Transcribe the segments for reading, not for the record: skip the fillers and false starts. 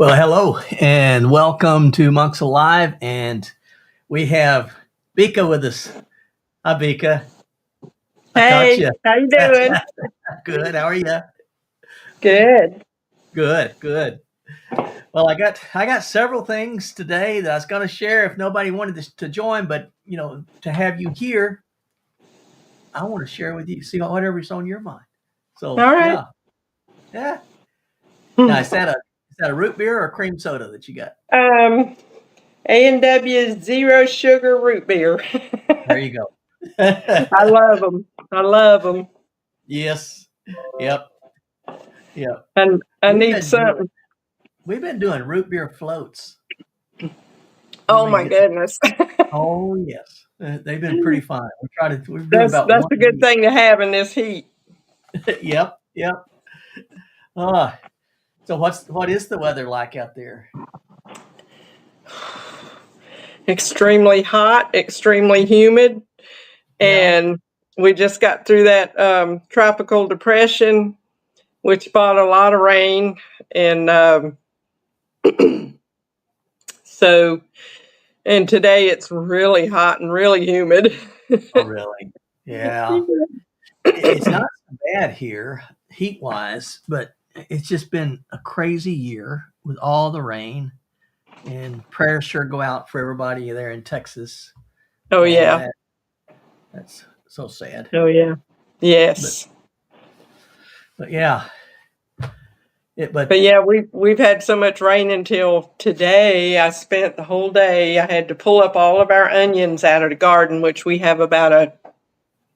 Well, hello and welcome to Monks Alive. And we have Vika with us. Hi, Vika. I caught Hey, you. how you doing? Good. How are you? Good. Good. Good. Well, I got several things today that I was going to share if nobody wanted to join, but to have you here, I want to share with you. See whatever's on your mind. All So right. yeah. Now, Hmm. is that a root beer or a cream soda that you got? Um, A&W zero sugar root beer. There you go. I love them. I love them. Yes. Yep. Yep. And I We've need been doing something. We've been doing root beer floats. We've Oh been my getting. goodness. Oh yes, they've been pretty fun. We're doing That's about that's one a a good week. thing to have in this heat. Yep, yep. Uh, so what is the weather like out there? Extremely hot, extremely humid, Yeah. and we just got through that tropical depression, which brought a lot of rain, and so and today it's really hot and really humid. Oh really? Yeah. It's not so bad here heat wise, but it's just been a crazy year with all the rain. And prayers sure go out for everybody there in Texas. Oh And yeah. that's so sad. Oh yeah. But Yes. but yeah. But But yeah, we've had so much rain until today. I spent the whole day. I had to pull up all of our onions out of the garden, which we have about a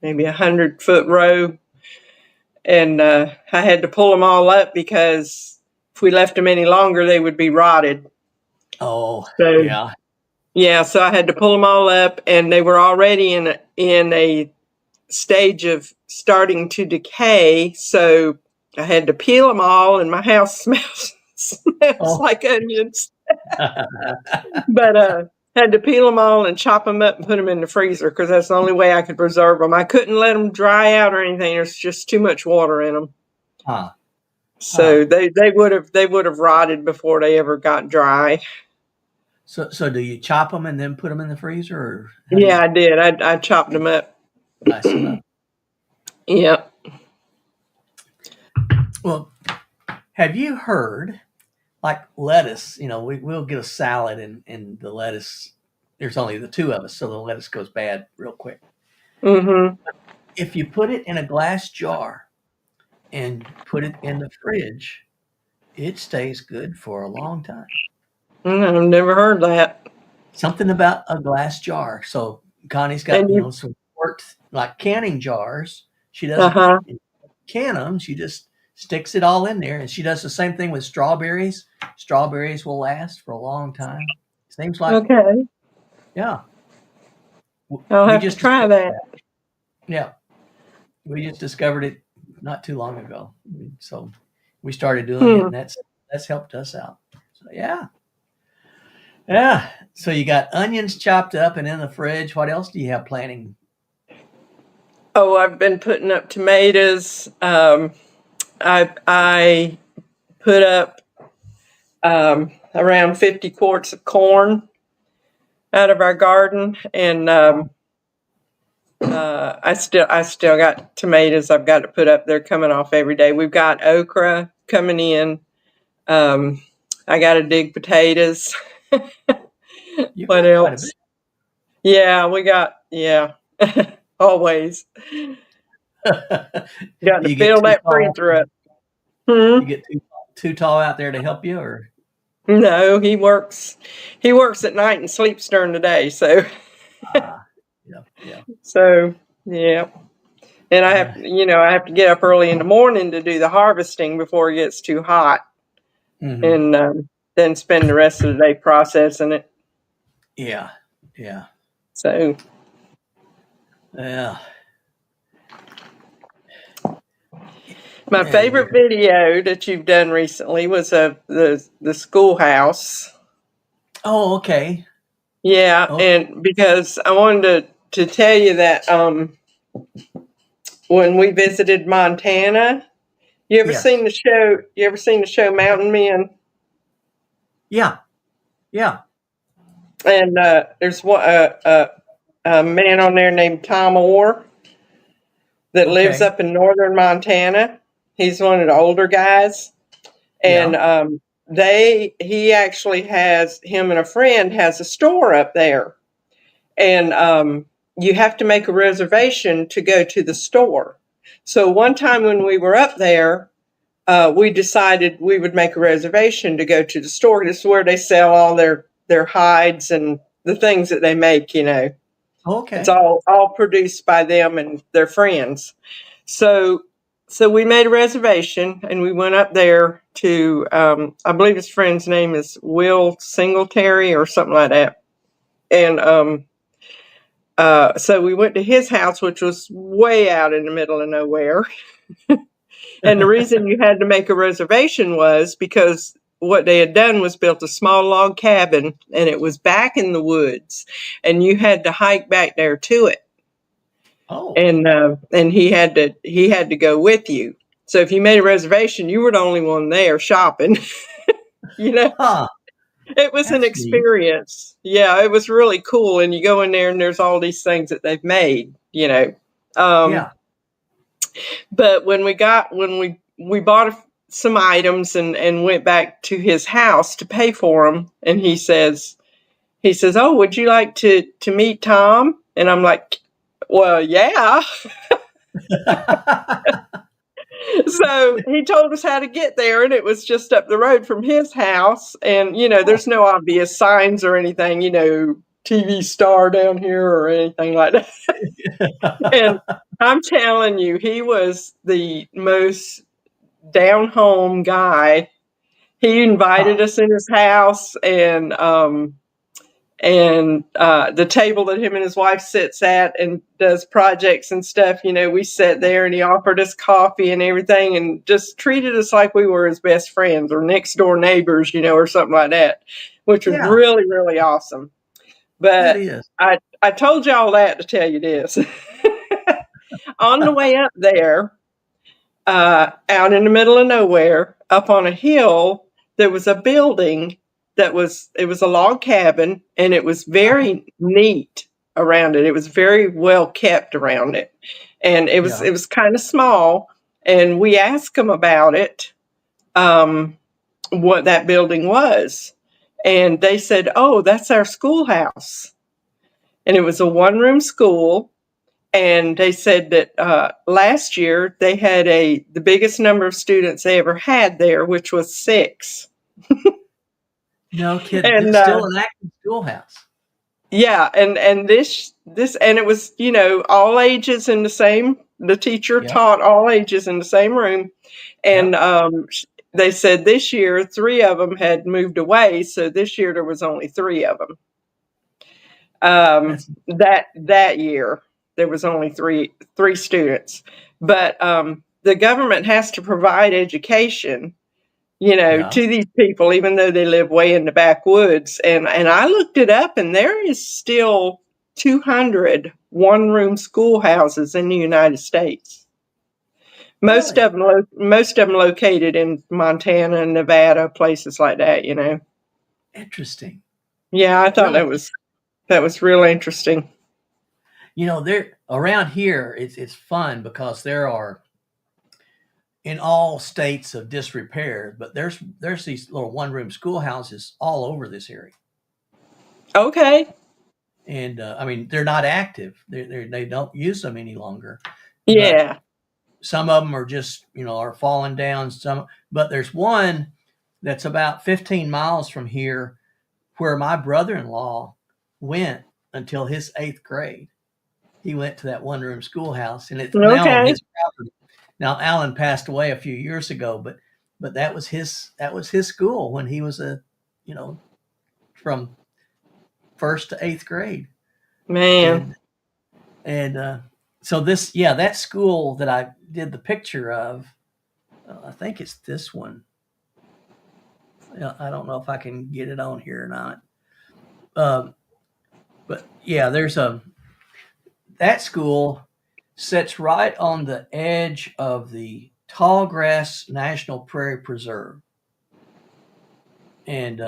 maybe 100-foot row, and I had to pull them all up because if we left them any longer, they would be rotted. oh So yeah. yeah, so I had to pull them all up, and they were already in a stage of starting to decay. So I had to peel them all, and my house smells Oh. like onions. But had to peel them all and chop them up and put them in the freezer because that's the only way I could preserve them. I couldn't let them dry out or anything. There's just too much water in them. Huh. Huh. So they would have rotted before they ever got dry. So do you chop them and then put them in the freezer, or how do Yeah, you I did. I chopped them up. dice them up? Yeah. Well, have you heard like lettuce? We'll get a salad and the lettuce. There's only the two of us, so the lettuce goes bad real quick. Mhm. If you put it in a glass jar and put it in the fridge, it stays good for a long time. I've never heard that. Something about a glass jar. So Connie's got And you. some quart like canning jars. She Uh doesn't huh. can them. She just sticks it all in there, and she does the same thing with strawberries. Strawberries will last for a long time. Seems like, Okay. yeah. I'll We have to just try discovered that. that. Yeah, we just discovered it not too long ago. So we started doing it, Hmm. and that's helped us out. So yeah, yeah. So you got onions chopped up and in the fridge. What else do you have planning? Oh, I've been putting up tomatoes. I put up around 50 quarts of corn out of our garden, and Oh, I still got tomatoes. I've got to put up. They're coming off every day. We've got okra coming in. Um, I got to dig potatoes. you What got quite a bit. else? Yeah, we got always got Do to you get fill too that tall? freezer up. Hmm? You get too tall out there to help you, or No, he works. He works at night and sleeps during the day. So, ah, yeah, yeah. so yeah. And Yeah. I have to get up early in the morning to do the harvesting before it gets too hot, Hmm. and then spend the rest of the day processing it. Yeah, yeah, So, yeah. my And favorite you're video that you've done recently was of the schoolhouse. oh, okay. Yeah, Oh, and because I wanted to tell you that when we visited Montana, you ever yes. seen the show? You ever seen the show Mountain Men? Yeah. Yeah. And there's a man on there named Tom Orr that lives Okay. up in northern Montana. He's one of the older guys, and Yeah. he actually has him and a friend has a store up there, and you have to make a reservation to go to the store. So one time when we were up there, we decided we would make a reservation to go to the store. This is where they sell all their hides and the things that they make. It's Okay. all produced by them and their friends. So so we made a reservation and we went up there to I believe his friend's name is Will Singletary or something like that. And so we went to his house, which was way out in the middle of nowhere. And the reason you had to make a reservation was because what they had done was built a small log cabin and it was back in the woods and you had to hike back there to it. Oh. And he had to go with you. So if you made a reservation, you were the only one there shopping. you know, Huh. it was an That's neat. experience. Yeah, it was really cool. And you go in there and there's all these things that they've made. Um, Yeah. but when we bought some items and went back to his house to pay for them, and he says, "Oh, would you like to meet Tom?" And I'm like, "Well, yeah." So he told us how to get there, and it was just up the road from his house. And Oh. there's no obvious signs or anything, TV star down here or anything like that. And I'm telling you, he was the most down home guy. He Huh. invited us in his house, and the table that him and his wife sits at and does projects and stuff, we sat there and he offered us coffee and everything and just treated us like we were his best friends or next door neighbors, or something like that, which was Yeah. really, really awesome. That But is. I told you all that to tell you this. On the way up there, out in the middle of nowhere, up on a hill, there was a building it was a log cabin, and it was very neat around it. It was very well kept around it, and it was Yeah. it was kind of small. And we asked them about it, what that building was, and they said, "Oh, that's our schoolhouse." And it was a one-room school, and they said that last year they had the biggest number of students they ever had there, which was 6. No kidding. And It's still an active schoolhouse. yeah, and this and it was all ages in the same. The teacher Yep. taught all ages in the same room, and Yep. they said this year 3 of them had moved away, so this year there was only 3 of them. That's That year there was only three students, but the government has to provide education, yeah. to these people, even though they live way in the backwoods. And I looked it up, and there is still 200 one-room schoolhouses in the United States. Really Most of them located in Montana and Nevada, places like that. interesting. Yeah, I thought Really. that was real interesting. There around here it's fun because there are in all states of disrepair, but there's these little one room schoolhouses all over this area. Okay. And I mean they're not active. They don't use them any longer, but Yeah. some of them are just are falling down. But there's one that's about 15 miles from here where my brother-in-law went until his 8th grade. He went to that one room schoolhouse, and it's now on Okay. his property. Now Alan passed away a few years ago, but that was his school when he was you know from first to 8th grade. Man. And and so that school that I did the picture of, I think it's this one. I don't know if I can get it on here or not. Um, but yeah, there's that school sits right on the edge of the Tallgrass National Prairie Preserve, and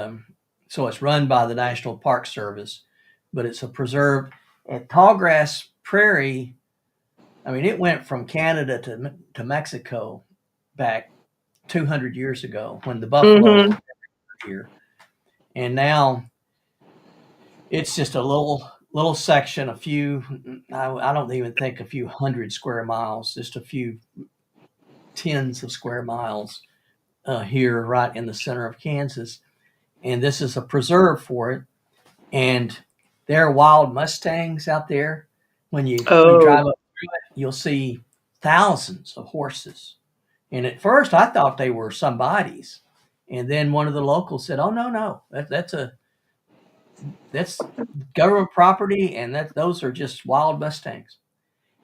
So it's run by the National Park Service, but it's a preserve. And Tallgrass Prairie, I mean, it went from Canada to Mexico back 200 years ago when the buffalo Mm-hmm. were here, and now it's just a little section, a few. I don't even think a few hundred square miles, just a few tens of square miles here, right in the center of Kansas, and this is a preserve for it. And there are wild mustangs out there. When you Oh, drive up through it, you'll see thousands of horses. And at first, I thought they were somebody's, and then one of the locals said, "Oh no, that's government property, and those are just wild mustangs."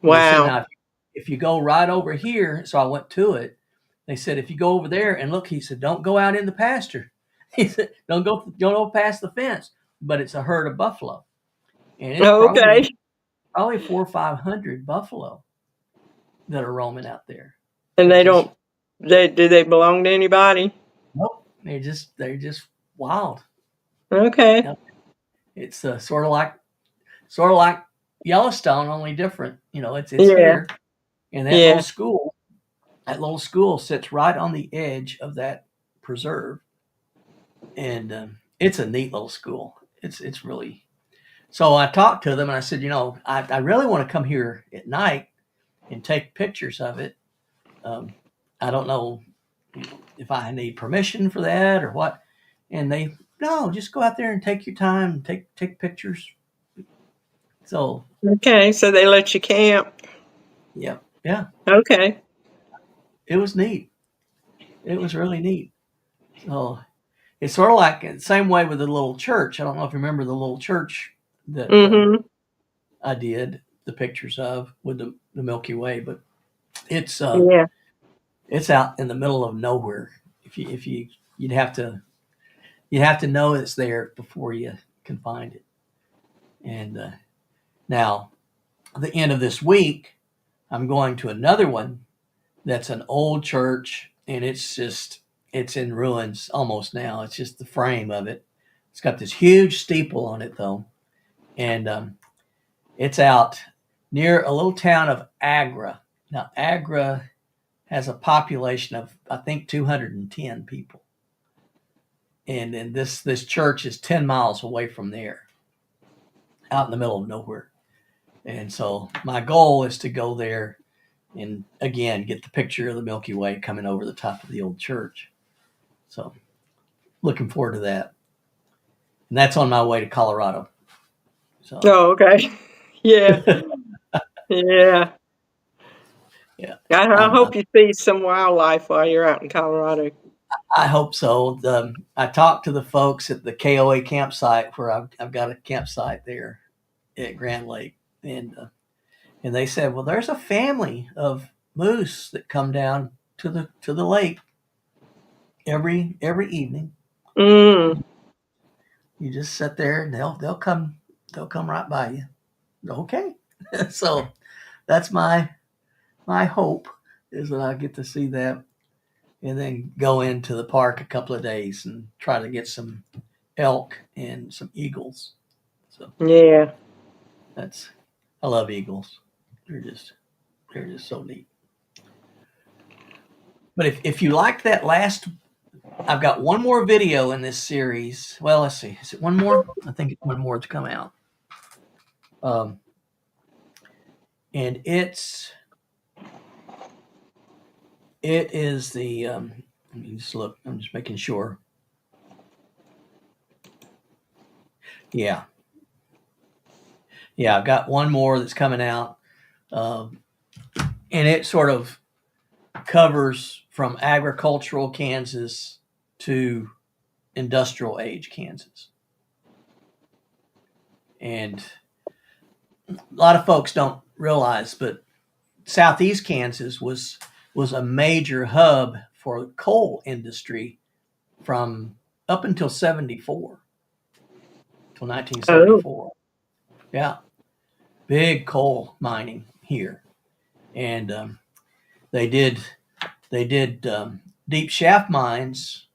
And they said, wow. "Now, if you go right over here," so I went to it. They said, "If you go over there and look," he said, "don't go out in the pasture." He said, don't go past the fence." But it's a herd of buffalo, and it's Okay. probably 400 or 500 buffalo that are roaming out there. And It they just don't, do they belong to anybody? nope. They're just wild. Okay. Yep. It's sort of like Yellowstone, only different. It's Yeah. here, and Yeah. that little school sits right on the edge of that preserve, and it's a neat little school. It's really. So I talked to them and I said, I really want to come here at night and take pictures of it. Um, I don't know, if I need permission for that or what. And they, no, just go out there and take your time, and take pictures. So Okay. So they let you camp. yeah, yeah, Okay. it was neat. It was really neat. So it's sort of like the same way with the little church. I don't know if you remember the little church that Mm-hmm. I did the pictures of with the Milky Way, but it's Yeah. it's out in the middle of nowhere. If you'd have to know it's there before you can find it. And now, at the end of this week, I'm going to another one that's an old church, and it's in ruins almost now. It's just the frame of it. It's got this huge steeple on it though, and it's out near a little town of Agra. Now, Agra has a population of, I think, 210 people, and then this church is 10 miles away from there, out in the middle of nowhere. And so my goal is to go there and again get the picture of the Milky Way coming over the top of the old church. So looking forward to that. And that's on my way to Colorado. So Oh, okay. Yeah. Yeah. yeah, I I'm, hope you see some wildlife while you're out in Colorado. I hope so. I talked to the folks at the KOA campsite where I've got a campsite there at Grand Lake, and they said, well, there's a family of moose that come down to the lake every evening. Mm. You just sit there and they'll come right by you. Okay. So that's my hope is that I get to see that and then go into the park a couple of days and try to get some elk and some eagles. So Yeah. that's I love eagles. They're just they're just so neat. But if you like that last, I've got one more video in this series. Well, let's see. Is it one more? I think it's one more to come out. Um, and it is the let me just look. I'm just making sure. Yeah, yeah. I've got one more that's coming out, um, and it sort of covers from agricultural Kansas to industrial age Kansas, and a lot of folks don't realize, but Southeast Kansas was a major hub for the coal industry from up until 74 till Oh. 1974. Yeah, big coal mining here, and they did deep shaft mines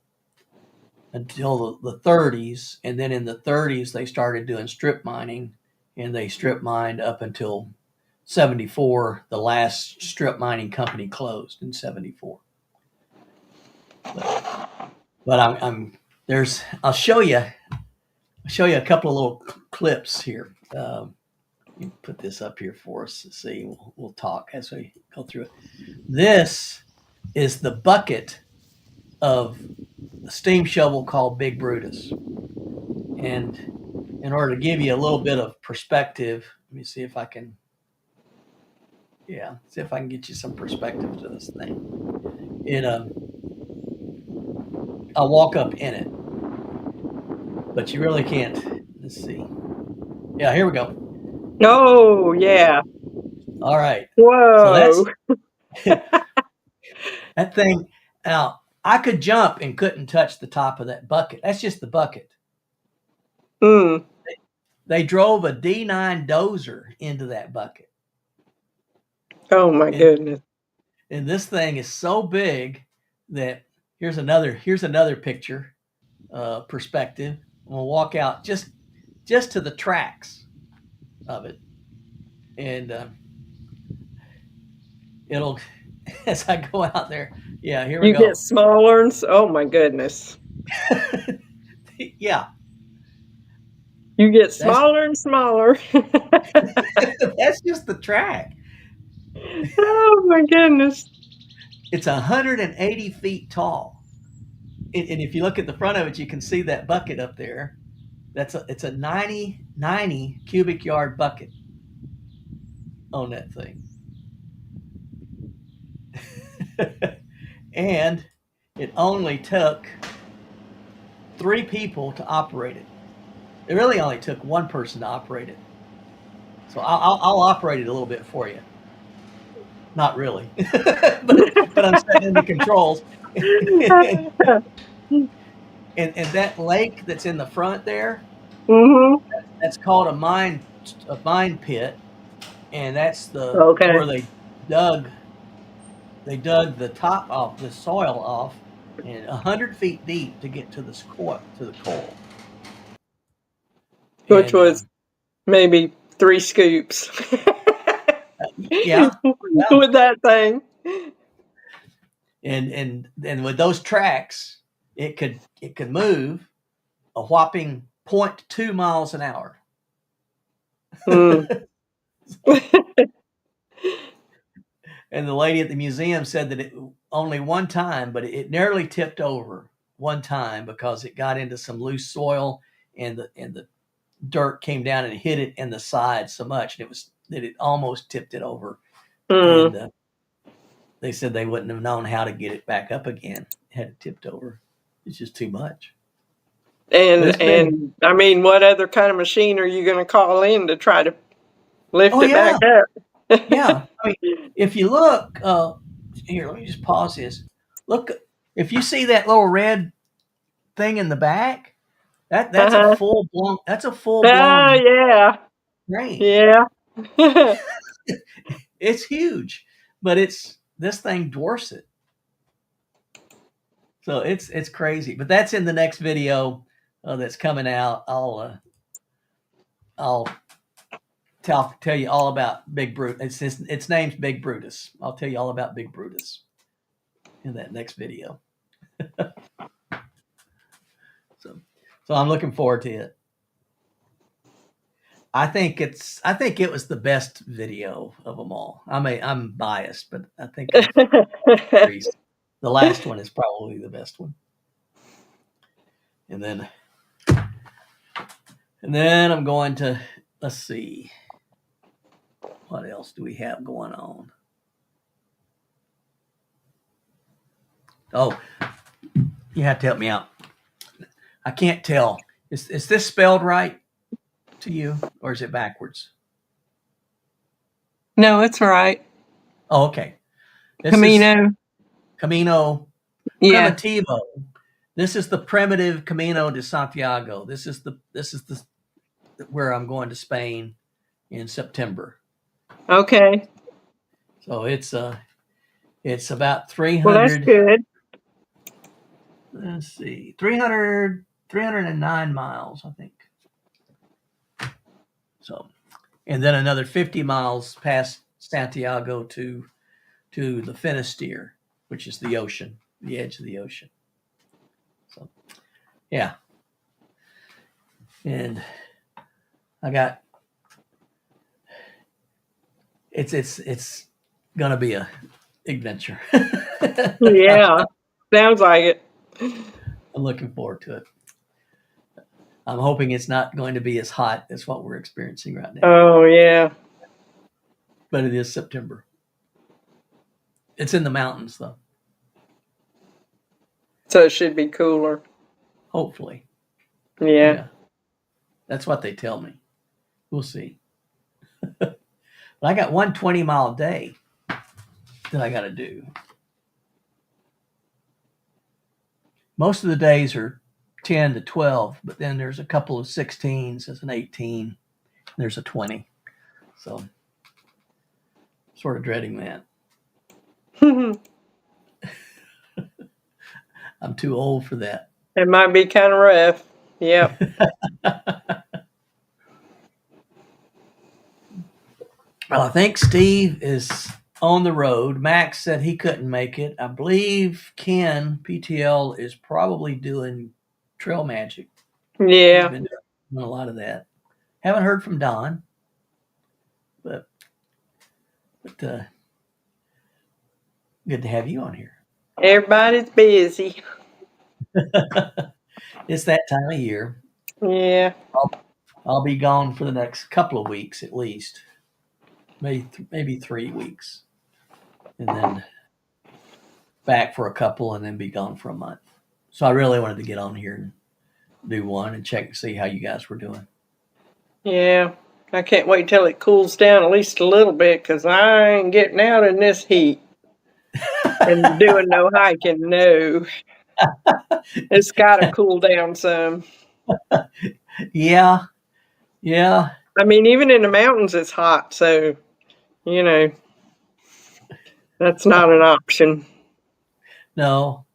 until the 30s, and then in the 30s they started doing strip mining, and they strip mined up until 74. The last strip mining company closed in 74. But I'm there's I'll show you a couple of little clips here. You put this up here for us to see. We'll talk as we go through it. This is the bucket of a steam shovel called Big Brutus. And in order to give you a little bit of perspective, let me see if I can get you some perspective to this thing. I'll walk up in it, but you really can't. Let's see. Yeah, here we go. Oh, yeah. All right. So Whoa. that thing. Now I could jump and couldn't touch the top of that bucket. That's just the bucket. Mm. They drove a D9 dozer into that bucket. Oh, my goodness. And this thing is so big that here's another picture perspective. We'll walk out just to the tracks of it, and it'll as I go out there. Yeah, here we You go. get smaller and oh my goodness. Yeah, you get smaller and smaller. That's just the track. Oh my goodness. It's 180 feet tall, and if you look at the front of it, you can see that bucket up there. It's a 90 cubic yard bucket on that thing. And it only took 3 people to operate it. It really only took 1 person to operate it. So I'll operate it a little bit for you. Not really, but I'm setting in the controls. and that lake that's in the front there, Mm-hmm. that's called a mine pit, and that's Okay. where they dug the top off, the soil off, and 100 feet deep to get to the coal. Which And was maybe 3 scoops. yeah, With that thing. and with those tracks, it could move a whopping 0.2 miles an hour. Mm. And the lady at the museum said that it only one time, but it nearly tipped over one time because it got into some loose soil, and the dirt came down and hit it in the side so much that it almost tipped it over. Mm. And they said they wouldn't have known how to get it back up again had it tipped over. It's just too much. And I mean, what other kind of machine are you going to call in to try to lift it back up? Yeah. I mean, if you look, here, let me just pause this. Look, if you see that little red thing in the back, that's a Uh-huh. full blown. That's a full Oh, blown yeah. crane. Yeah. It's huge, but this thing dwarfs it. So it's crazy. But that's in the next video that's coming out. I'll tell you all about Big Brutus. Its name's Big Brutus. I'll tell you all about Big Brutus in that next video. So I'm looking forward to it. I think it was the best video of them all. I'm biased, but I think the last one is probably the best one. And then I'm going to, let's see, what else do we have going on? Oh, you have to help me out. I can't tell. Is this spelled right to you, or is it backwards? No, it's right. Oh, okay. This Camino. Camino Yeah. Primitivo. This is the primitive Camino de Santiago. This is the where I'm going to Spain in September. Okay. So it's about 300. Well, that's good. let's see, 309 miles, I think. So, and then another 50 miles past Santiago to the Finisterre, which is the ocean, the edge of the ocean. So, yeah. And I got it's gonna be a adventure. Yeah, sounds like it. I'm looking forward to it. I'm hoping it's not going to be as hot as what we're experiencing right now, Oh, yeah. but it is September. It's in the mountains, though. So it should be cooler. Hopefully, Yeah. yeah, that's what they tell me. We'll see. But I got one 20-mile day that I got to do. Most of the days are 10 to 12, but then there's a couple of 16s, there's an 18, there's a 20. So, sort of dreading that. I'm too old for that. It might be kind of rough. Yep. Well, I think Steve is on the road. Max said he couldn't make it. I believe Ken PTL is probably doing trail magic. He's Yeah. been doing a lot of that. Haven't heard from Don, but good to have you on here. Everybody's busy. It's that time of year. Yeah. I'll be gone for the next couple of weeks at least, maybe 3 weeks, and then back for a couple, and then be gone for a month. So I really wanted to get on here and do one and check and see how you guys were doing. Yeah. I can't wait till it cools down at least a little bit because I ain't getting out in this heat and doing no hiking. No. It's got to cool down some. Yeah, yeah. I mean, even in the mountains, it's hot. So, you know, that's not an option. No,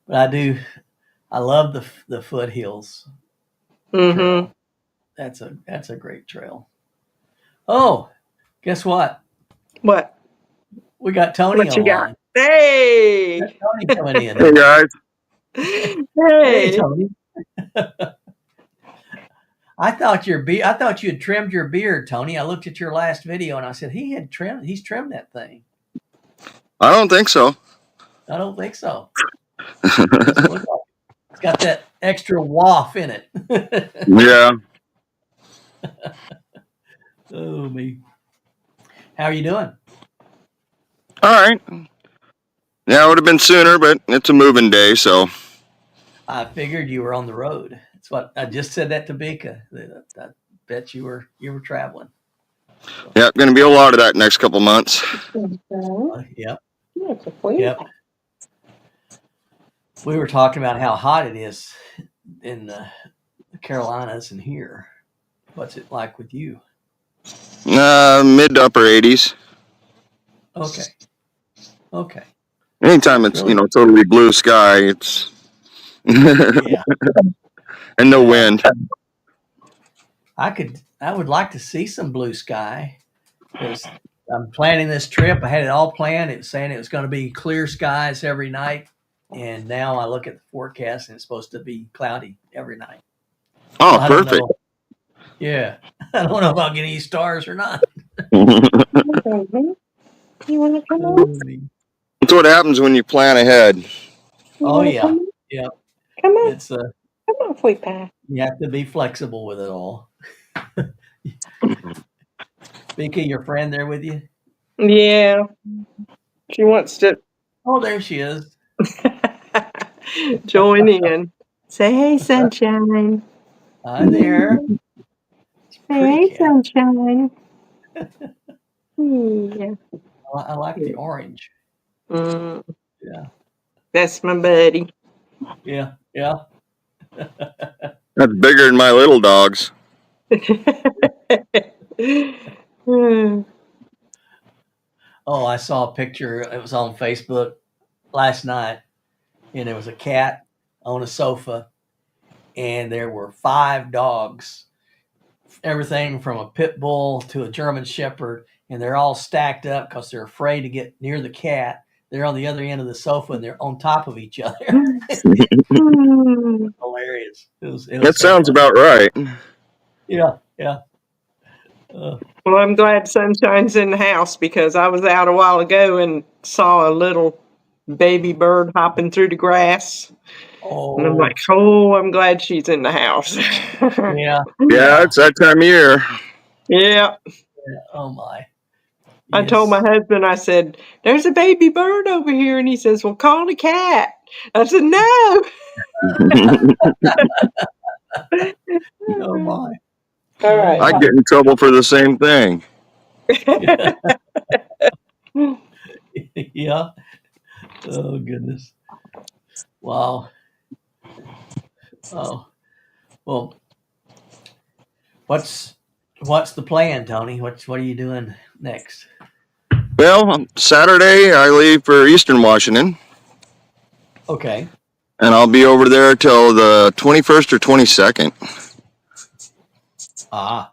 but I do. I love the foothills Mm-hmm. trail. That's a great trail. Oh, guess what? What? We got Tony What you got? online. We got Hey! Tony coming in. Hey guys. Hey, Hey! Tony. I thought you had trimmed your beard, Tony. I looked at your last video and I said he's trimmed that thing. I don't think so. I don't think so. Doesn't look like it. It's got that extra waff in it. Yeah. Oh me. How are you doing? All right. Yeah, it would have been sooner, but it's a moving day, so. I figured you were on the road. That's what I just said that to Bika. I bet you were traveling. Yeah, going to be a lot of that next couple months. Yep. Yep. We were talking about how hot it is in the Carolinas and here. What's it like with you? Mid to upper 80s. Okay. Okay. Anytime it's, really totally blue sky, it's. Yeah. And no wind. I would like to see some blue sky because I'm planning this trip. I had it all planned. It was saying it was going to be clear skies every night. And now I look at the forecast and it's supposed to be cloudy every night. Oh, So I perfect. don't know. Yeah. I don't know if I'll get any stars or not. You want to come on? That's what happens when you plan ahead. Oh yeah. Yeah. Come on. It's Come on, sweet pie. you have to be flexible with it all. Vicky, your friend there with you? Yeah. She wants to Oh, there she is. join in. Say, hey, sunshine. Hi there. Hey, Cat. sunshine. Yeah. I like the orange. Mm, Yeah. that's my buddy. Yeah. Yeah. That's bigger than my little dogs. Oh, I saw a picture. It was on Facebook last night. and there was a cat on a sofa, and there were 5 dogs, everything from a pit bull to a German Shepherd, and they're all stacked up because they're afraid to get near the cat. They're on the other end of the sofa and they're on top of each other. Hilarious. It was That so sounds funny. about right. Yeah, yeah. Well, I'm glad Sunshine's in the house because I was out a while ago and saw a little baby bird hopping through the grass. And I'm like, Oh, oh, I'm glad she's in the house. yeah, Yeah, yeah. it's that time of year. Yeah. Oh my. I told my Yes. husband, I said, there's a baby bird over here. And he says, well, call the cat. I said, no. Oh my. All Oh right. I my. get in trouble for the same thing. Yeah. Oh goodness. Wow. Oh well. What's the plan, Tony? What are you doing next? Well, on Saturday I leave for Eastern Washington, Okay. and I'll be over there till the 21st or 22nd. Ah.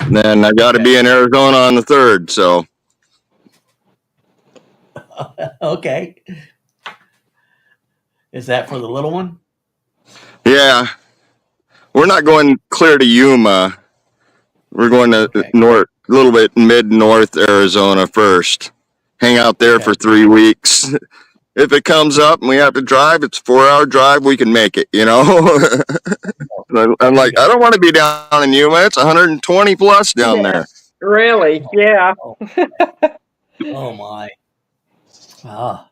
Then I got to Okay. be in Arizona on the 3rd. So Okay. Is that for the little one? yeah, we're not going clear to Yuma. We're going to Okay. north, a little bit mid-north Arizona first. Hang out there Okay. for 3 weeks. If it comes up and we have to drive, it's a 4-hour drive. We can make it, you know. I'm There you like, I go. don't want to be down in Yuma. It's 120 plus down Yeah. there. Really? Yeah. Oh, oh my. Ah.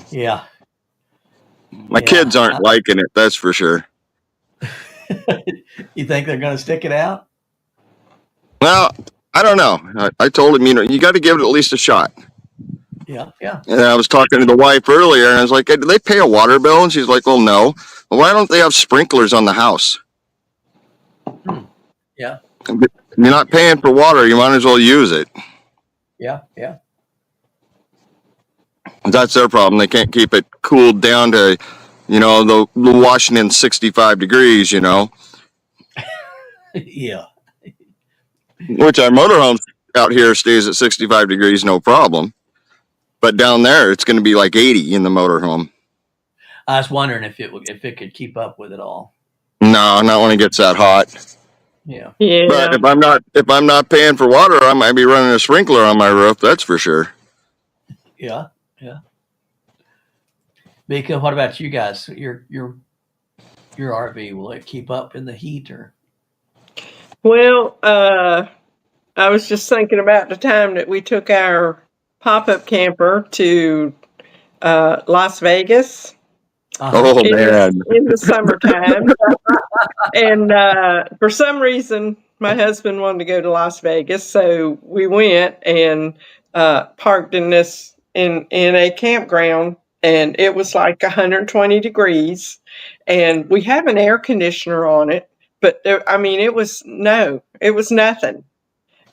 Yeah. My kids Yeah. aren't liking it, that's for sure. You think they're going to stick it out? Well, I don't know. I told him, you got to give it at least a shot. Yeah. Yeah. And I was talking to the wife earlier, and I was like, hey, do they pay a water bill? And she's like, well, no. Well, why don't they have sprinklers on the house? Yeah. You're not paying for water. You might as well use it. Yeah. Yeah. That's their problem. They can't keep it cooled down to, the Washington 65 degrees, Yeah. which our motorhome out here stays at 65 degrees, no problem. But down there, it's going to be like 80 in the motorhome. I was wondering if it could keep up with it all. No, not when it gets that hot. Yeah. Yeah. But if I'm not paying for water, I might be running a sprinkler on my roof. That's for sure. Yeah. Yeah. Mika, what about you guys? Your RV, will it keep up in the heat or? Well, I was just thinking about the time that we took our pop-up camper to Las Vegas. Uh-huh. Oh, It was man. in the summertime. And for some reason, my husband wanted to go to Las Vegas, so we went and parked in a campground, and it was like 120 degrees, and we have an air conditioner on it, but it was nothing.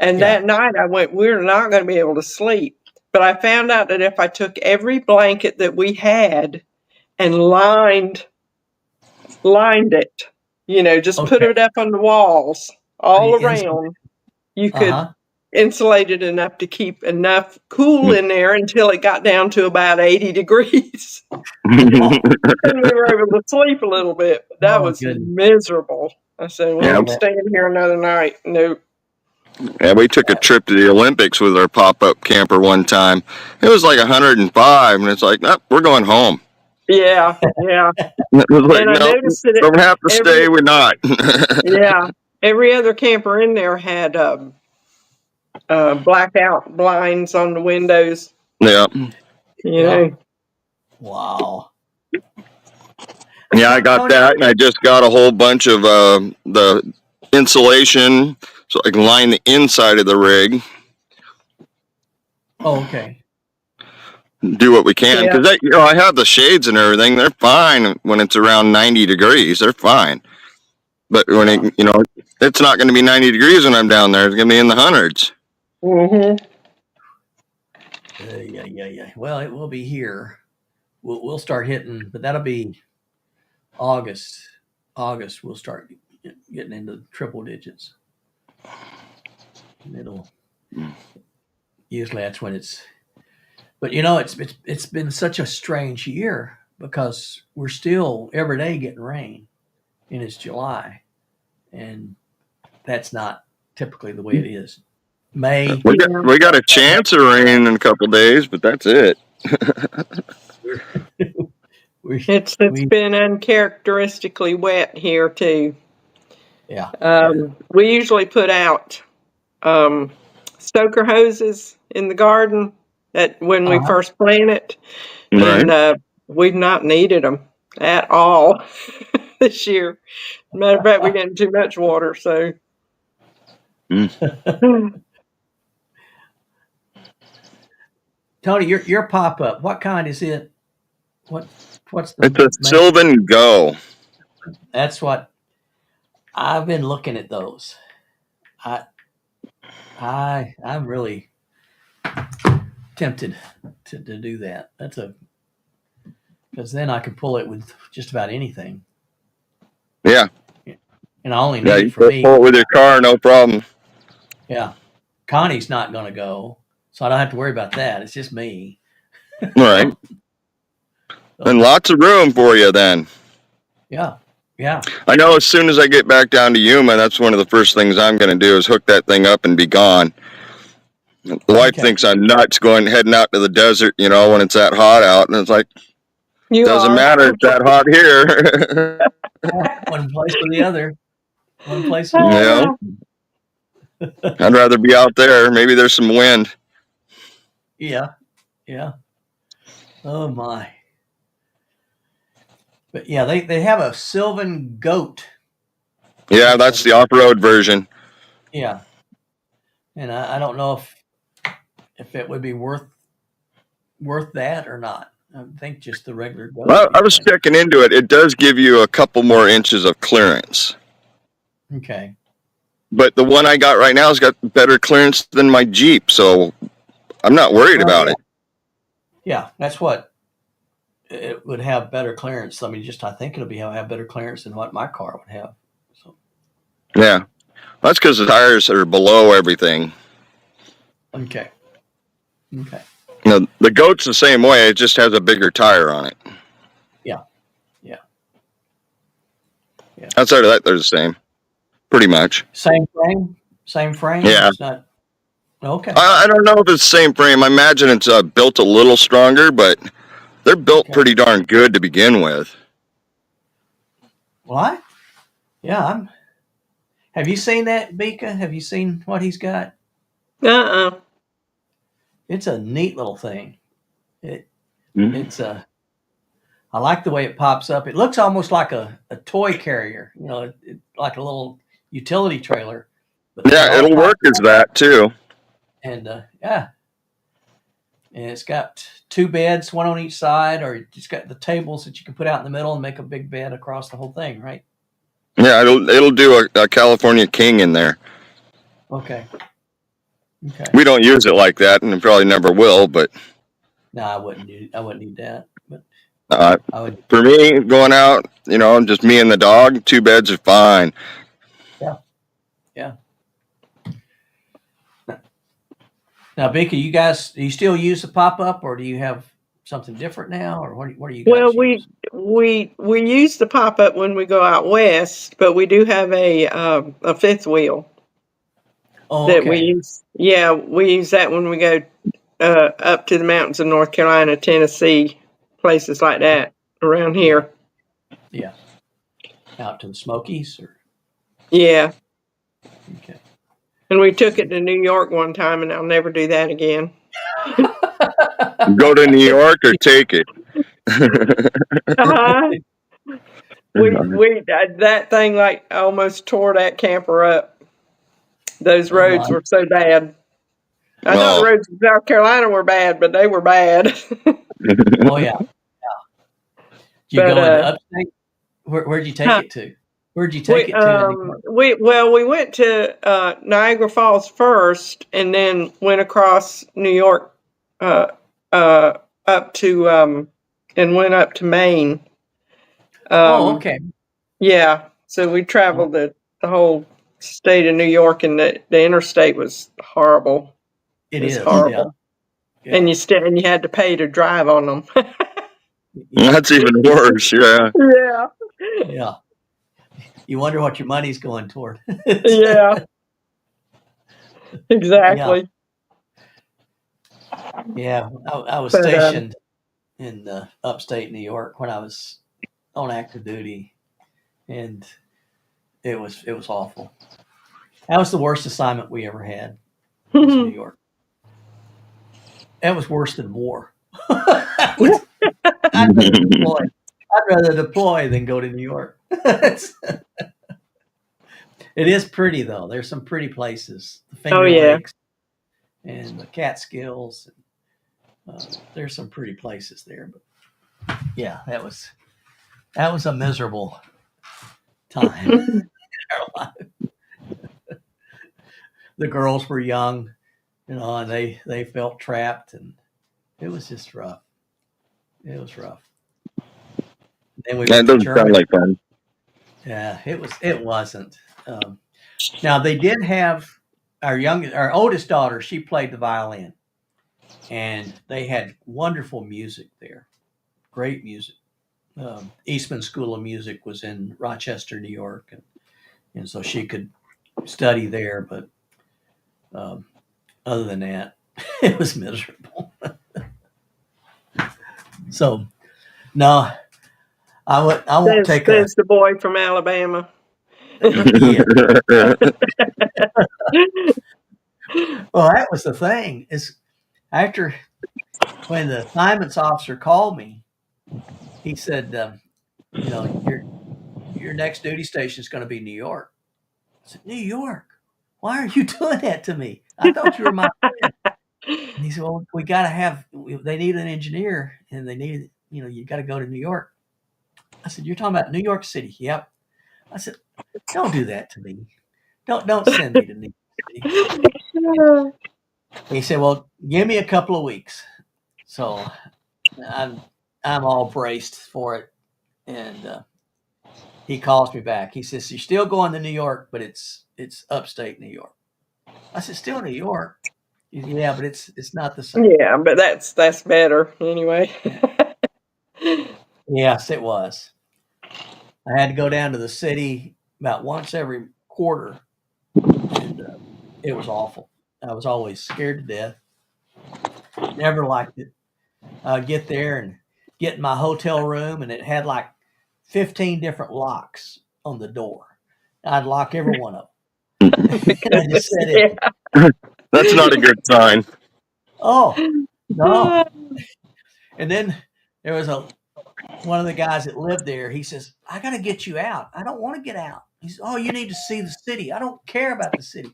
And Yeah. that night, I went, we're not going to be able to sleep. But I found out that if I took every blanket that we had and lined it, just put Okay. it up on the walls all The around, you could Uh-huh. insulate it enough to keep enough cool in there until it got down to about 80 degrees. And we were able to sleep a little bit. But that Oh was goodness. miserable. I said, we Yeah, ain't staying here another night. Nope. yeah, we took a trip to the Olympics with our pop-up camper one time. It was like 105, and it's like, nope, we're going home. Yeah, yeah. It was like, And I no, noticed that don't have to stay. We're not. every other camper in there had blackout blinds on the windows. Yeah. Yeah. Wow. Yeah, I got Tony, that, and I just got a whole bunch of the insulation so I can line the inside of the rig. Oh, okay. Do what we can, Yeah. because I have the shades and everything. They're fine when it's around 90 degrees. They're fine, but when it's not going to be 90 degrees when I'm down there. It's going to be in the hundreds. Mm-hmm. Yeah. Well, it will be here. we'll start hitting, but that'll be August. August we'll start getting into triple digits. And it'll usually that's when it's. But it's been such a strange year because we're still every day getting rain, and it's July, and that's not typically the way it is. May We got a chance of rain in a couple days, but that's it. It's been uncharacteristically wet here too. Yeah. We usually put out stoker hoses in the garden when we first plant it, Right. and we've not needed them at all this year. Matter of fact, we're getting too much water, so. Tony, your pop up. What kind is it? What's the? It's a Sylvan Go. That's what I've been looking at those. I'm really tempted to do that. Because then I could pull it with just about anything. Yeah. And I only need it for me. Pull it with your car, no problem. Yeah. Connie's not going to go, so I don't have to worry about that. It's just me. Right. And lots of room for you then. Yeah. Yeah. I know as soon as I get back down to Yuma, that's one of the first things I'm going to do is hook that thing up and be gone. The wife thinks I'm nuts heading out to the desert, when it's that hot out. And it's like, doesn't matter. It's that hot here. One place or the other. One place or the other. I'd rather be out there. Maybe there's some wind. Yeah. Yeah. Oh, my. But, yeah, they have a Sylvan Goat. Yeah, that's the off-road version. Yeah. And I don't know if it would be worth that or not. I think just the regular Goat. Well, I was checking into it. It does give you a couple more inches of clearance. Okay. But the one I got right now has got better clearance than my Jeep, so I'm not worried about it. Yeah, that's what it would have better clearance. I mean, I think it'll have better clearance than what my car would have. So. Yeah, that's because the tires are below everything. Okay. Okay. The Goat's the same way. It just has a bigger tire on it. Yeah. Yeah. Yeah. Outside of that, they're the same. Pretty much. Same frame? Same frame? Yeah. It's not... Okay. I don't know if it's the same frame. I imagine it's built a little stronger, but they're built pretty darn good to begin with. Well, have you seen that, Bika? Have you seen what he's got? It's a neat little thing. It's I like the way it pops up. It looks almost like a toy carrier, like a little utility trailer. But yeah, it'll work as that too. And and it's got 2 beds, one on each side, or it's got the tables that you can put out in the middle and make a big bed across the whole thing, right? Yeah, it'll do a California King in there. Okay. Okay. We don't use it like that, and probably never will. But no, I wouldn't need that. But for me, going out, just me and the dog, 2 beds are fine. Yeah. Yeah. Now, Bika, do you still use the pop-up, or do you have something different now, or what do you guys use? we use the pop-up when we go out west, but we do have a 5th wheel. Oh, that okay. we use. Yeah, we use that when we go up to the mountains of North Carolina, Tennessee, places like that around here. Yeah. Out to the Smokies, or? Yeah. Okay. And we took it to New York one time, and I'll never do that again. Go to New York or take it. That thing almost tore that camper up. Those roads were so bad. I thought the roads in South Carolina were bad, but they were bad. Oh yeah. Did you go into upstate? Where'd you take it to? Where'd you take it to? We went to Niagara Falls first, and then went across New York up to and went up to Maine. Okay. Yeah, so we traveled the whole state of New York, and the interstate was horrible. It was is, horrible. yeah. And you had to pay to drive on them. That's even worse. Yeah. Yeah. You wonder what your money's going toward. Yeah. Exactly. Yeah. I was But, stationed in upstate New York when I was on active duty, and it was awful. That was the worst assignment we ever had. Was New York. That was worse than war. I'd rather deploy than go to New York. It is pretty though. There's some pretty places. The Finger Lakes and the Catskills. There's some pretty places there. But yeah, that was a miserable time in our life. The girls were young, and they felt trapped, and it was just rough. It was rough. Then we That went to doesn't sound Germany. like fun. Yeah, it wasn't. Now they did have our oldest daughter. She played the violin, and they had wonderful music there. Great music. Eastman School of Music was in Rochester, New York, and so she could study there. But other than that, it was miserable. So no, I won't take there's the boy from Alabama. Yeah. Well, that was the thing is after when the assignments officer called me, he said, your next duty station is going to be New York. I said, New York? Why are you doing that to me? I thought you were my friend. And he said, well, we got to they need an engineer, and they need, you got to go to New York. I said, you're talking about New York City? Yep. I said, don't do that to me. Don't send me to New York City. He said, well, give me a couple of weeks. So I'm all braced for it. And he calls me back. He says, you're still going to New York, but it's upstate New York. I said, still New York? Yeah, but it's not the same. Yeah, but that's better anyway. Yes, it was. I had to go down to the city about once every quarter, and it was awful. I was always scared to death. Never liked it. I'd get there and get in my hotel room, and it had like 15 different locks on the door. I'd lock every one of them. I just said it. That's not a good sign. Oh, no. And then there was one of the guys that lived there. He says, I got to get you out. I don't want to get out. He says, oh, you need to see the city. I don't care about the city.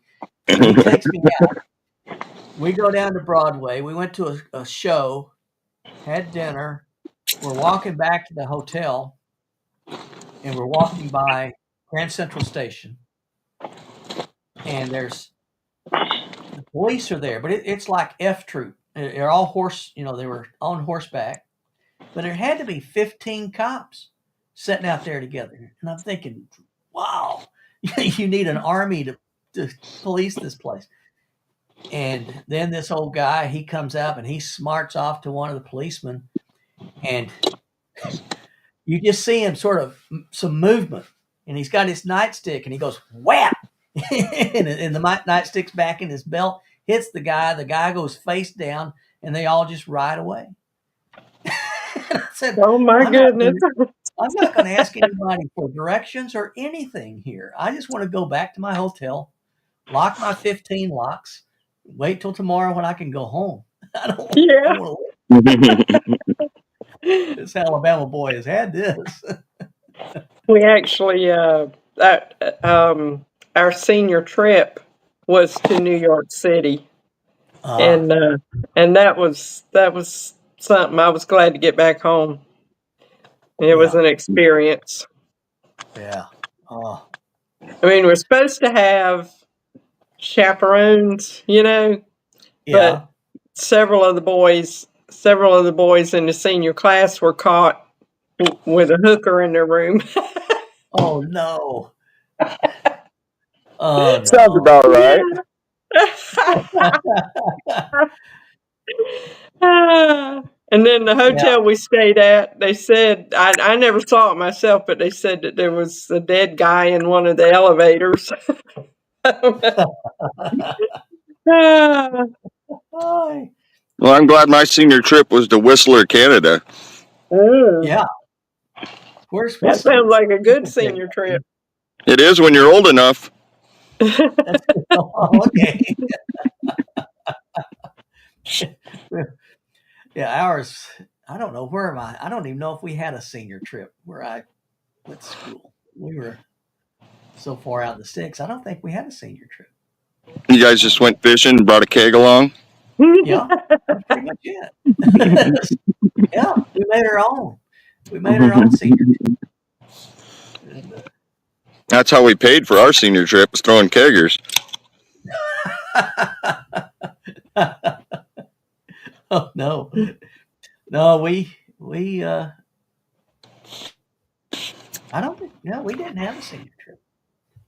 And he takes me out. We go down to Broadway. We went to a show, had dinner. We're walking back to the hotel, and we're walking by Grand Central Station. And there's the police are there, but it's like F Troop. They're all they were on horseback. But there had to be 15 cops sitting out there together. And I'm thinking, wow, you need an army to police this place. And then this old guy, he comes up and he smarts off to one of the policemen. And you just see him sort of some movement. And he's got his nightstick and he goes, whap! and the nightstick's back in his belt, hits the guy. The guy goes face down and they all just ride away. And I said, oh my goodness. I'm not going to ask anybody for directions or anything here. I just want to go back to my hotel, lock my 15 locks, wait till tomorrow when I can go home. I don't want to live. This Alabama boy has had this. We actually, our senior trip was to New York City, and that was something. I was glad to get back home. It was an experience. Yeah. I mean, we're supposed to have chaperones, Yeah. but several of the boys several of the boys in the senior class were caught with a hooker in their room. Oh no. Oh Sounds no. about right. And then the Yeah. hotel we stayed at, they said, I never saw it myself, but they said that there was a dead guy in one of the elevators. Ah, Hi. Well, I'm glad my senior trip was to Whistler, Canada. Yeah. Where's that Whistler? sounds like a good That's a big senior trip. It is when you're old enough. That's oh, okay. Yeah, ours. I don't know where am I. I don't even know if we had a senior trip where I went to school. We were so far out in the sticks. I don't think we had a senior trip. You guys just went fishing and brought a keg along? Yeah, that's pretty much it. Yeah, we made our own. We made our own senior trip. And, That's how we paid for our senior trip, was throwing keggers. oh no, no, I don't think. No, we didn't have a senior trip.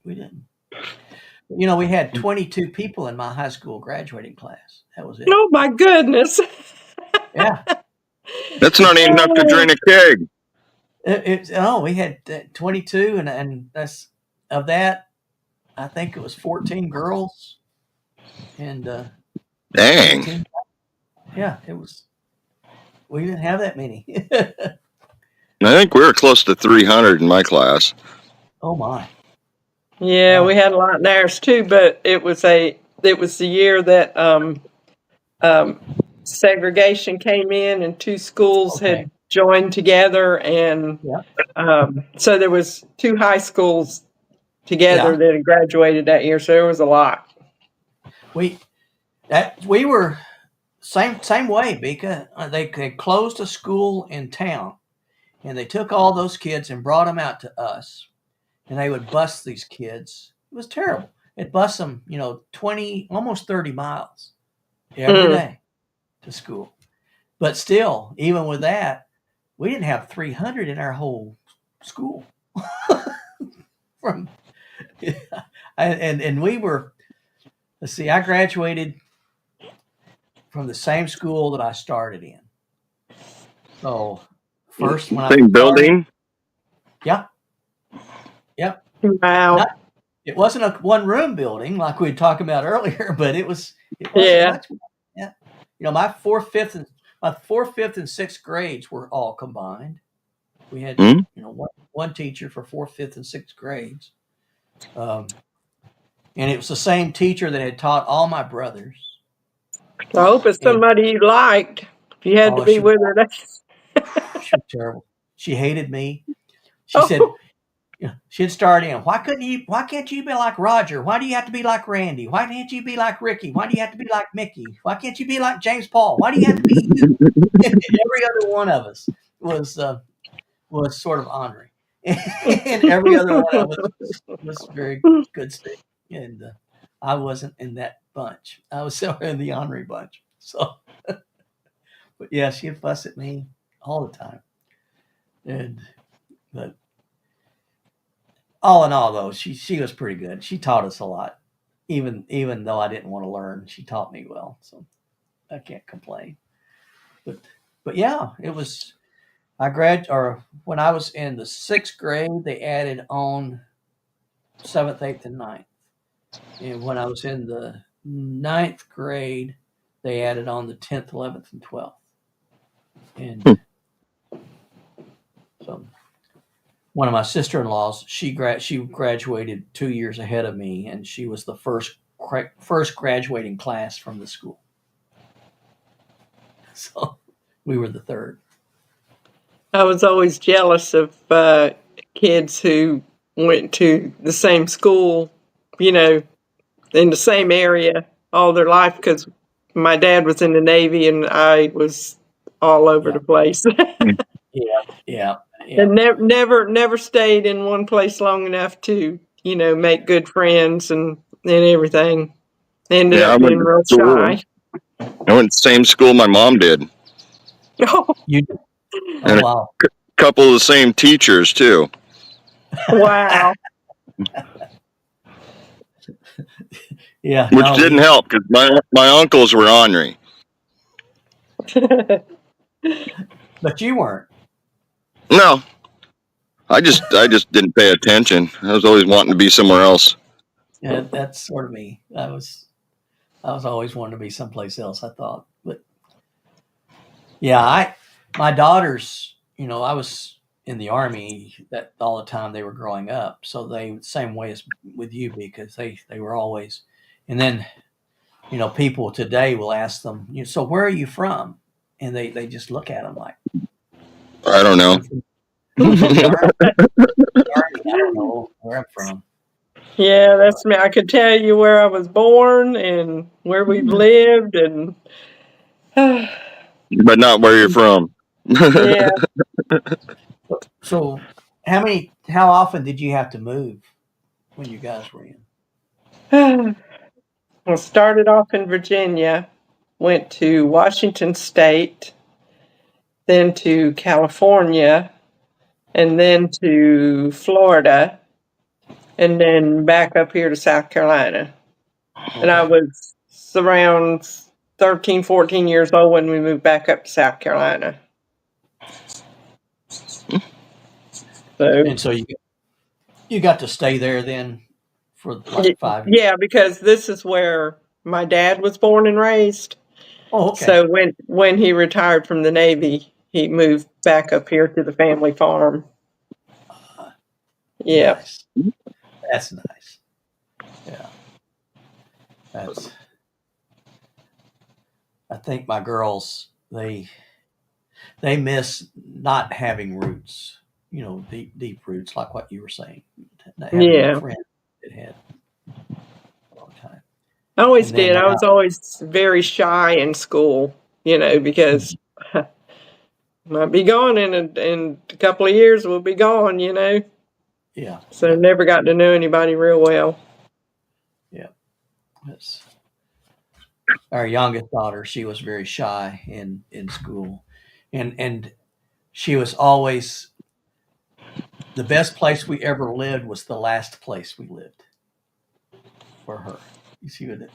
We didn't. We had 22 people in my high school graduating class. That was it. Oh my goodness. Yeah. That's not even enough to drain a keg. We had 22, and that's of that. I think it was 14 girls, and Dang. 18. Yeah, it was. We didn't have that many. I think we were close to 300 in my class. Oh my. Yeah, Wow. we had a lot in ours too, but it was the year that segregation came in and two schools Okay. had joined together, and Yeah. so there was two high schools together Yeah. that had graduated that year, so there was a lot. We were same way, Bika. They closed a school in town, and they took all those kids and brought them out to us, and they would bus these kids. It was terrible. They'd bus them, 20, almost 30 miles every day to school. But still, even with that, we didn't have 300 in our whole school. From and we were. Let's see. I graduated from the same school that I started in. So first when I Same started, building? yep. Wow. It wasn't a one-room building like we were talking about earlier, but it wasn't Yeah. much. Yeah. My fourth, fifth, and sixth grades were all combined. We had, one teacher for fourth, fifth, and sixth grades. And it was the same teacher that had taught all my brothers. I hope it's somebody you liked. If you had to be with her, she was terrible. She hated me. She said, she'd start in. Why can't you be like Roger? Why do you have to be like Randy? Why can't you be like Ricky? Why do you have to be like Mickey? Why can't you be like James Paul? Why do you have to be you? Every other one of us was sort of honoring, and every other one of us was very good student. And I wasn't in that bunch. I was somewhere in the honorary bunch. So, but yeah, she'd fuss at me all the time. But all in all, though, she was pretty good. She taught us a lot, even though I didn't want to learn. She taught me well, so I can't complain. But yeah, it was. When I was in the sixth grade, they added on seventh, eighth, and ninth. And when I was in the ninth grade, they added on the 10th, 11th, and 12th. And so one of my sister-in-laws, she graduated 2 years ahead of me, and she was the first graduating class from the school. So we were the third. I was always jealous of kids who went to the same school, in the same area all their life, because my dad was in the Navy and I was all over the place. Yeah. And never stayed in one place long enough to, make good friends and everything. Ended up being real shy. I went to the same school my mom did. You? Oh, And wow. a couple of the same teachers too, Wow. Yeah, which no, didn't help because my uncles were ornery. but you weren't. No, I just didn't pay attention. I was always wanting to be somewhere else. Yeah, that's sort of me. I was always wanting to be someplace else, I thought. But yeah, my daughters, I was in the army that all the time they were growing up. So they same way as with you because they were always, and then, people today will ask them, so where are you from? And they just look at them like, I don't know. I'm from the army. Army. I don't know where I'm from. Yeah, that's me. I could tell you where I was born and where we've lived, and But not where you're from. yeah. So how often did you have to move when you guys were in? Well, started off in Virginia, went to Washington State, then to California, and then to Florida, and then back up here to South Carolina. And I Okay. was around 13, 14 years old when we moved back up to South Carolina. So, And so you got to stay there then for like 5 years. yeah, because this is where my dad was born and raised. Oh, okay. So when he retired from the Navy, he moved back up here to the family farm. Uh, Yeah. nice. That's nice. Yeah. That's. I think my girls they miss not having roots. Deep roots, like what you were saying. Not having a Yeah. friend that had a long time. I always And then did. I now, was always very shy in school, because might be gone in a couple of years. We'll be gone. yeah, So yeah, never got to know anybody real well. yeah. That's our youngest daughter. She was very shy in school, and she was always the best place we ever lived was the last place we lived for her. She would,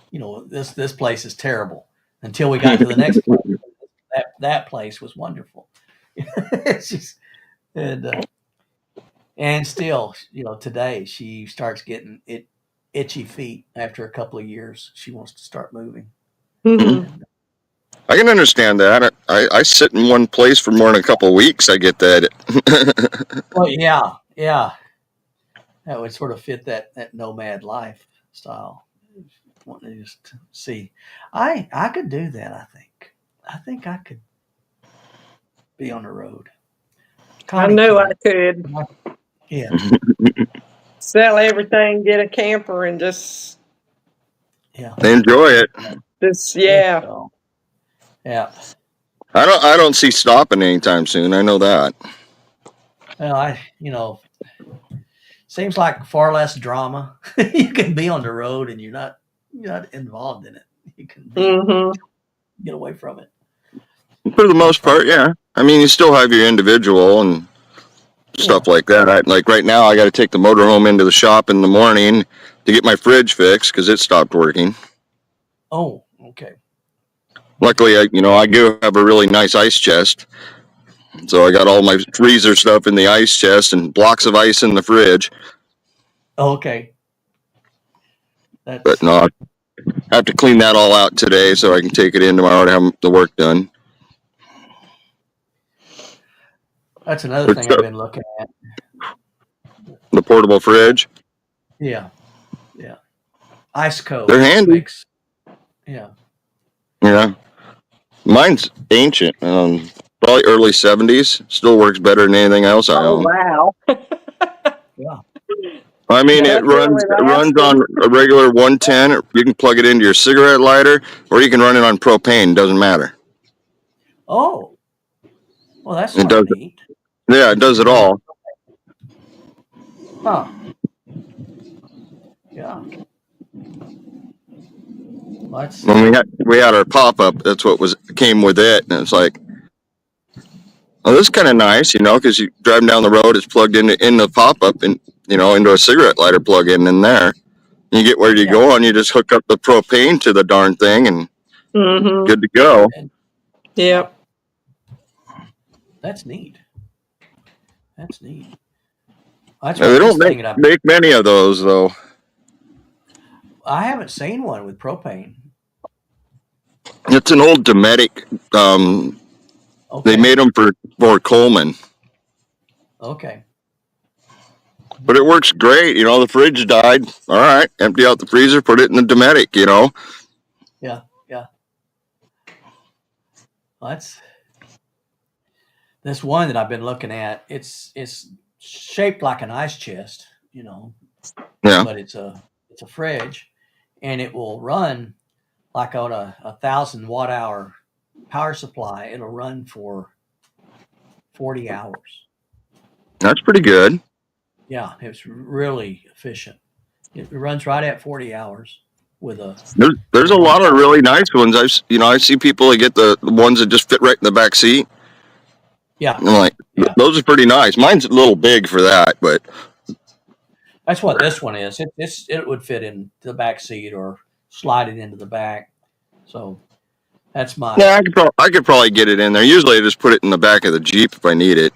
this place is terrible until we got to the next place. That place was wonderful. She's, and and still, today she starts getting itchy feet after a couple of years. She wants to start moving. Hmm. And I can understand that. I sit in one place for more than a couple of weeks. I get that. well, yeah, yeah, that would sort of fit that nomad lifestyle. Wanting to just see, I could do that. I think I could be on the road. I Connie know I can't. could Yeah, sell everything, get a camper, and just yeah. Enjoy it. There yeah. you go. Yeah. I don't see stopping anytime soon. I know that. Well, seems like far less drama. You can be on the road and you're not involved in it. You can Hmm. get away from it. For the That's most fine. part, yeah. I mean, you still have your individual and Yeah. stuff like that. Like right now, I got to take the motorhome into the shop in the morning to get my fridge fixed because it stopped working. Oh, okay. Luckily, I do have a really nice ice chest, so I got all my freezer stuff in the ice chest and blocks of ice in the fridge. Okay. But That's no, I have to clean that all out today so I can take it in tomorrow to have the work done. that's another But thing I've been looking at. the portable fridge, Yeah. Yeah. Ice they're Cove handy. makes. Yeah. Yeah, mine's ancient, probably early '70s. Still works better than anything else I Oh own. wow. Yeah. I mean, Yeah. it That's runs really it runs lasting. on a regular 110. You can plug it into your cigarette lighter, or you can run it on propane. Doesn't matter. Oh, well, that's It sort of does. neat Yeah, it that you does can it run. all. Huh. Yeah. Well, that's When we had our pop up, that's what came with it, and it's like Well, this is kind of nice, because you driving down the road, it's plugged in the pop up and into a cigarette lighter plug-in in there. You get where you go and you just hook up the propane to the darn thing and good to go. Yep. That's neat. That's neat. That's Now, what they this don't thing that make many of those though. I haven't seen one with propane. It's an old Dometic. They Okay. made them for Coleman, Okay. but it works great. The fridge died. All right, empty out the freezer, put it in the Dometic. Yeah. Yeah. Well, that's one that I've been looking at. It's shaped like an ice chest, Yeah, but it's a fridge, and it will run like on a 1,000 watt-hour power supply. It'll run for 40 hours. that's pretty good. Yeah, it's really efficient. It runs right at 40 hours with There's a one lot of charge. really nice ones. I see people that get the ones that just fit right in the back seat. Yeah, I'm like, yeah. those are pretty nice. Mine's a little big for that, but That's what this one is. It would fit in the back seat or slide it into the back. So that's my yeah, I could probably get it in there. Usually, I just put it in the back of the Jeep if I need it.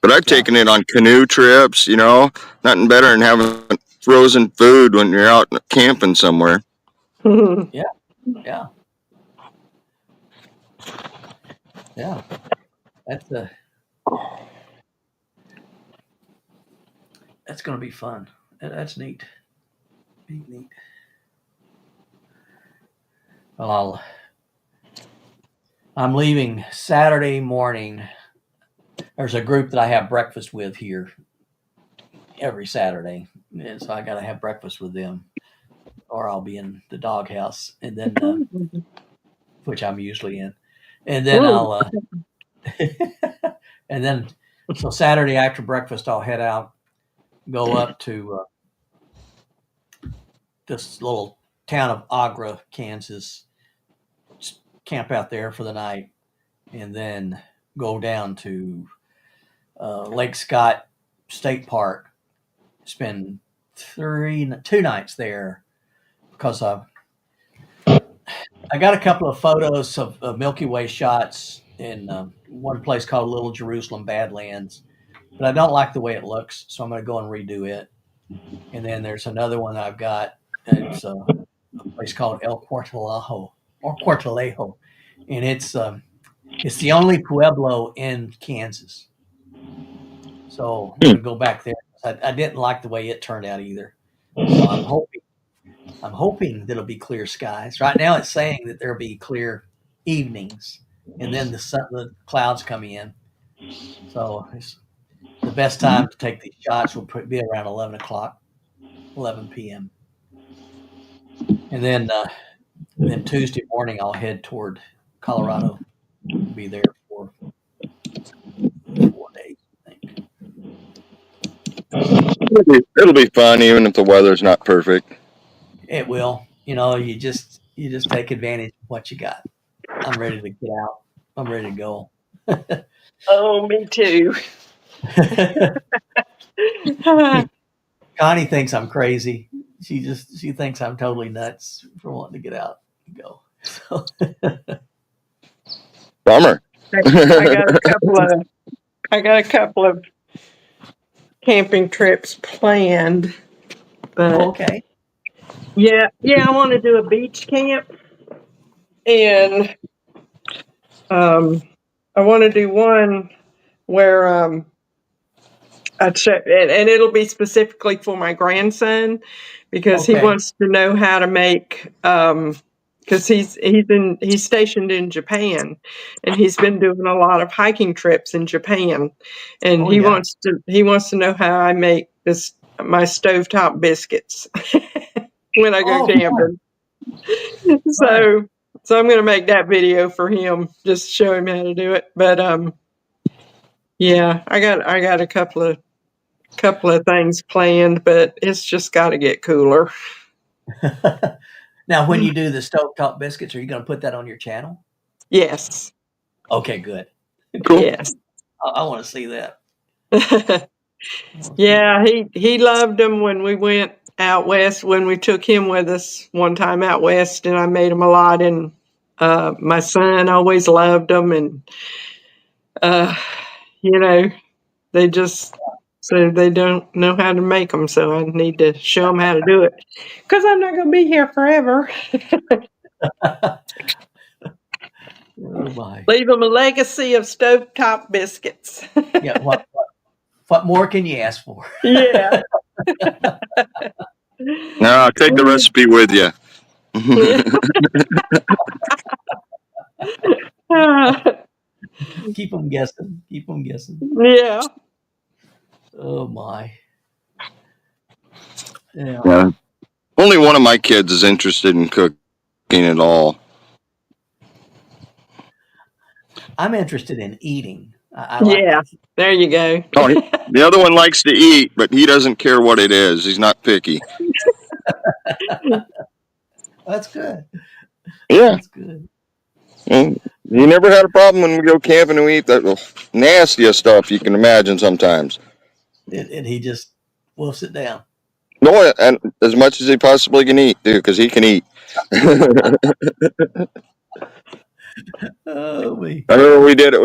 But I've yeah. taken it on canoe trips. Nothing better than having frozen food when you're out camping somewhere. Yeah, yeah, yeah. That's that's going to be fun. That's neat. Neat. Well, I'm leaving Saturday morning. There's a group that I have breakfast with here every Saturday, and so I got to have breakfast with them, or I'll be in the doghouse, and then which I'm usually in, and then I'll and then so Saturday after breakfast I'll head out, go up to this little town of Agra, Kansas, camp out there for the night, and then go down to Lake Scott State Park, spend 2 nights there because I got a couple of photos of Milky Way shots in one place called Little Jerusalem Badlands, but I don't like the way it looks, so I'm going to go and redo it. And then there's another one that I've got. It's a place called El Cortalejo, and it's the only pueblo in Kansas. So I'm going to go back there. I didn't like the way it turned out either. So I'm hoping that it'll be clear skies. Right now it's saying that there'll be clear evenings, and then the clouds come in. So the best time to take these shots will be around 11 o'clock, 11 p.m. And then Tuesday morning I'll head toward Colorado. Be there for 4 days, I think. It'll be fun even if the weather's not perfect. It will. You just take advantage of what you got. I'm ready to get out. I'm ready to go. Oh, me too. Connie thinks I'm crazy. She thinks I'm totally nuts for wanting to get out and go. So Bummer. I got a couple of camping trips planned, but okay. yeah, I want to do a beach camp, and I want to do one where and it'll be specifically for my grandson because he Okay. wants to know how to make because he's stationed in Japan, and he's been doing a lot of hiking trips in Japan, and Oh yeah. he wants to know how I make my stovetop biscuits when I go Oh fun. camping. Fun. So I'm going to make that video for him, just show him how to do it. But yeah, I got a couple of things planned, but it's just got to get cooler. Now, when you do the stovetop biscuits, are you going to put that on your channel? Yes. Okay, good. Cool. Good. Yes. I want to see that. Yeah, he loved them when we went out west, when we took him with us one time out west, and I made them a lot. And my son always loved them, and you know, they just so they don't know how to make them, so I need to show them how to do it because I'm not going to be here forever. Oh my! Leave them a legacy of stovetop biscuits. Yeah. What more can you ask for? Yeah. No, take the recipe with you. Keep them guessing. Keep them guessing. Yeah. Oh my! Yeah. Yeah. Only one of my kids is interested in cooking at all. I'm interested in eating. I like. Yeah. There you go. Oh, the other one likes to eat, but he doesn't care what it is. He's not picky. That's good. Yeah. That's good. And he never had a problem when we go camping and we eat the nastiest stuff you can imagine sometimes. And he just wolfs it down. No, and as much as he possibly can eat, too, because he can eat. Oh me. I remember we did a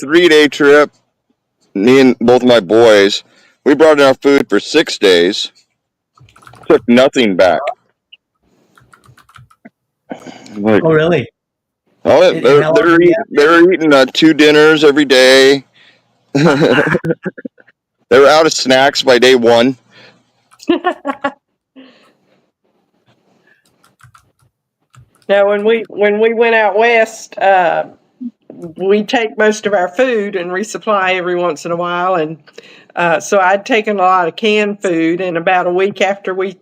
3-day trip. Me and both of my boys. We brought enough food for 6 days. Took nothing back. Like, Oh really? oh, And how long did you have? they're eating 2 dinners every day. They were out of snacks by day 1. Now, when we went out west, we take most of our food and resupply every once in a while, and so I'd taken a lot of canned food. And about a week after we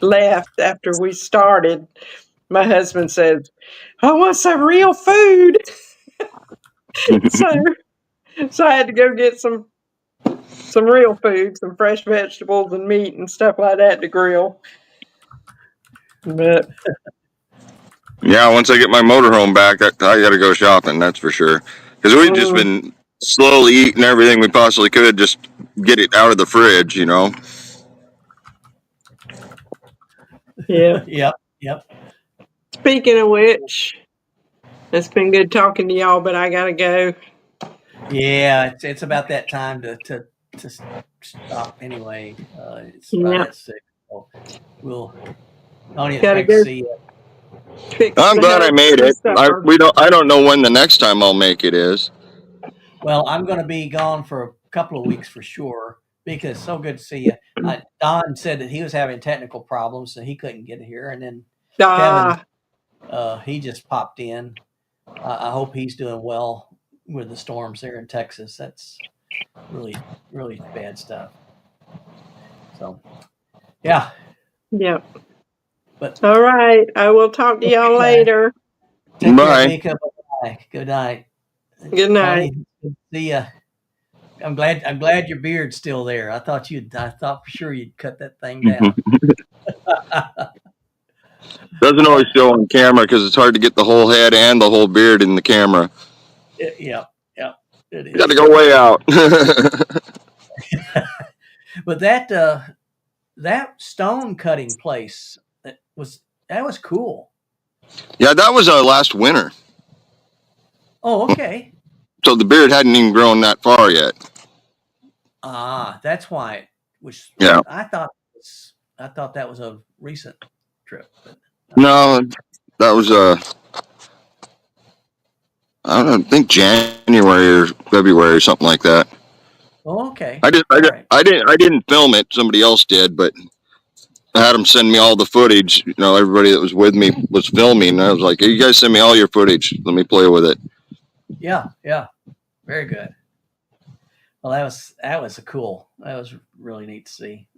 left, after we started, my husband said, "I want some real food." so I had to go get some real food, some fresh vegetables and meat and stuff like that to grill. But Yeah, once I get my motorhome back, I got to go shopping. That's for sure. Because we've just been slowly eating everything we possibly could, just get it out of the fridge, you know. yeah. Yep. Speaking of which, it's been good talking to y'all, but I gotta go. Yeah, it's about that time to stop anyway. It's right Yeah. at 6. So we'll. Tony, it's Gotta great to go see you. fix I'm the glad I house made and it. supper. I don't know when the next time I'll make it is. Well, I'm going to be gone for a couple of weeks for sure because it's so good to see you. Don said that he was having technical problems, so he couldn't get here. And then Kevin, he just popped in. I hope he's doing well with the storms there in Texas. That's really, really bad stuff. So, yeah. Yep. But all right. I will talk to y'all later. Take Bye. care, Mika. Bye. Good night. Good night. Tony, good to see you. I'm glad your beard's still there. I thought for sure you'd cut that thing down. Doesn't always show on camera because it's hard to get the whole head and the whole beard in the camera. Yeah. It is. You got to go way out. But that stone cutting place that was cool. Yeah, that was last winter. Oh, okay. So the beard hadn't even grown that far yet. That's why it was. Yeah. I thought that was a recent trip. But no, that was I don't know, I think January or February or something like that. Oh, okay. I didn't film it. Somebody else did, but I had them send me all the footage. You know, everybody that was with me was filming. And I was like, hey, you guys send me all your footage. Let me play with it. Yeah. Very good. Well, that was cool. That was really neat to see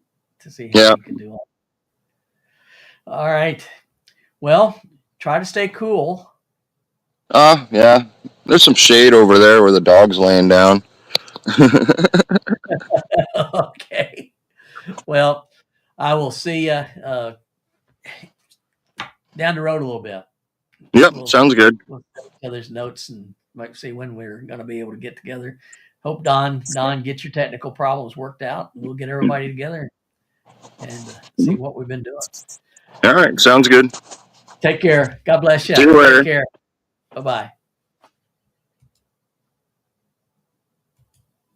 how you can do it. All right. Well, try to stay cool. Yeah. There's some shade over there where the dog's laying down. Okay. Well, I will see you down the road a little bit. Yep, sounds good. We'll take each other's notes and might see when we're going to be able to get together. Hope Don, get your technical problems worked out. We'll get everybody together and see what we've been doing. All right, sounds good. Take care. God bless you. See you later. Take care. Bye-bye.